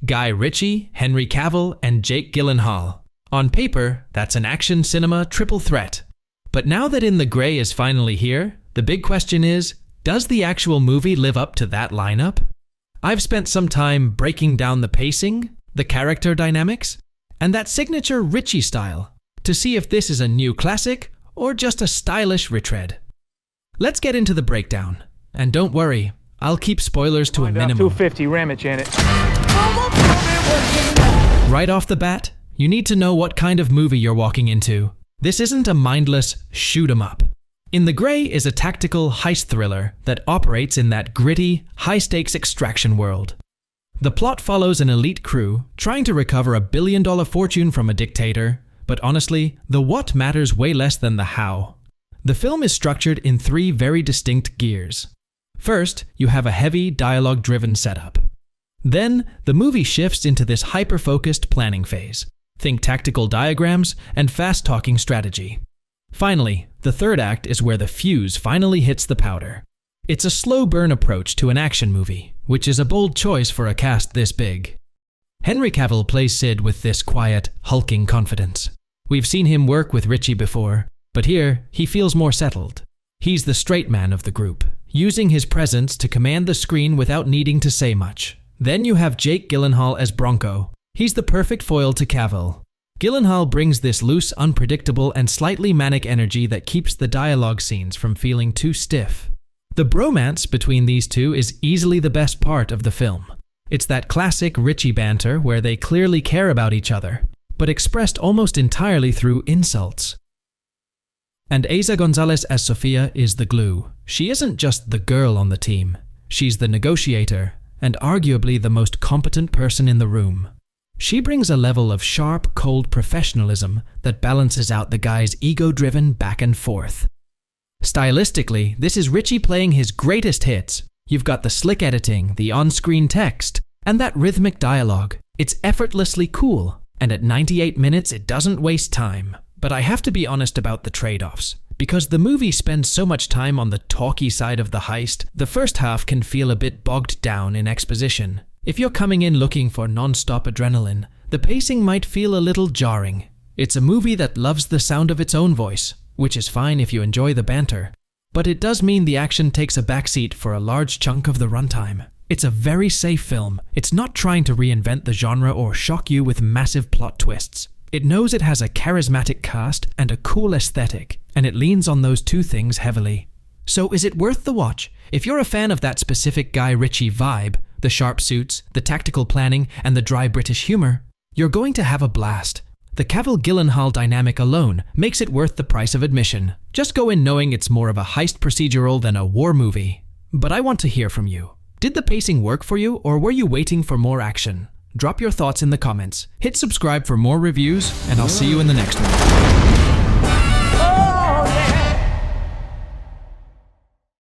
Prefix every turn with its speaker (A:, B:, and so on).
A: Guy Ritchie, Henry Cavill, and Jake Gyllenhaal. On paper, that's an action cinema triple threat. But now that In the Grey is finally here, the big question is, does the actual movie live up to that lineup? I've spent some time breaking down the pacing, the character dynamics, and that signature Ritchie style to see if this is a new classic or just a stylish retread. Let's get into the breakdown. And don't worry, I'll keep spoilers to a minimum.
B: 250, ram it, Janet.
A: Right off the bat, you need to know what kind of movie you're walking into. This isn't a mindless shoot 'em up. In the Grey is a tactical heist thriller that operates in that gritty, high-stakes extraction world. The plot follows an elite crew trying to recover a billion-dollar fortune from a dictator, but honestly, the what matters way less than the how. The film is structured in three very distinct gears. First, you have a heavy, dialogue-driven setup. Then, the movie shifts into this hyper-focused planning phase. Think tactical diagrams and fast-talking strategy. Finally, the third act is where the fuse finally hits the powder. It's a slow-burn approach to an action movie, which is a bold choice for a cast this big. Henry Cavill plays Sid with this quiet, hulking confidence. We've seen him work with Ritchie before, but here, he feels more settled. He's the straight man of the group, using his presence to command the screen without needing to say much. Then you have Jake Gyllenhaal as Bronco. He's the perfect foil to Cavill. Gyllenhaal brings this loose, unpredictable, and slightly manic energy that keeps the dialogue scenes from feeling too stiff. The bromance between these two is easily the best part of the film. It's that classic Ritchie banter where they clearly care about each other, but expressed almost entirely through insults. And Eiza Gonzalez as Sofia is the glue. She isn't just the girl on the team. She's the negotiator, and arguably the most competent person in the room. She brings a level of sharp, cold professionalism that balances out the guy's ego-driven back and forth. Stylistically, this is Ritchie playing his greatest hits. You've got the slick editing, the on-screen text, and that rhythmic dialogue. It's effortlessly cool, and at 98 minutes it doesn't waste time. But I have to be honest about the trade-offs. Because the movie spends so much time on the talky side of the heist, the first half can feel a bit bogged down in exposition. If you're coming in looking for non-stop adrenaline, the pacing might feel a little jarring. It's a movie that loves the sound of its own voice, which is fine if you enjoy the banter. But it does mean the action takes a backseat for a large chunk of the runtime. It's a very safe film. It's not trying to reinvent the genre or shock you with massive plot twists. It knows it has a charismatic cast and a cool aesthetic, and it leans on those two things heavily. So is it worth the watch? If you're a fan of that specific Guy Ritchie vibe, the sharp suits, the tactical planning, and the dry British humor, you're going to have a blast. The Cavill-Gyllenhaal dynamic alone makes it worth the price of admission. Just go in knowing it's more of a heist procedural than a war movie. But I want to hear from you. Did the pacing work for you, or were you waiting for more action? Drop your thoughts in the comments. Hit subscribe for more reviews, and I'll see you in the next one.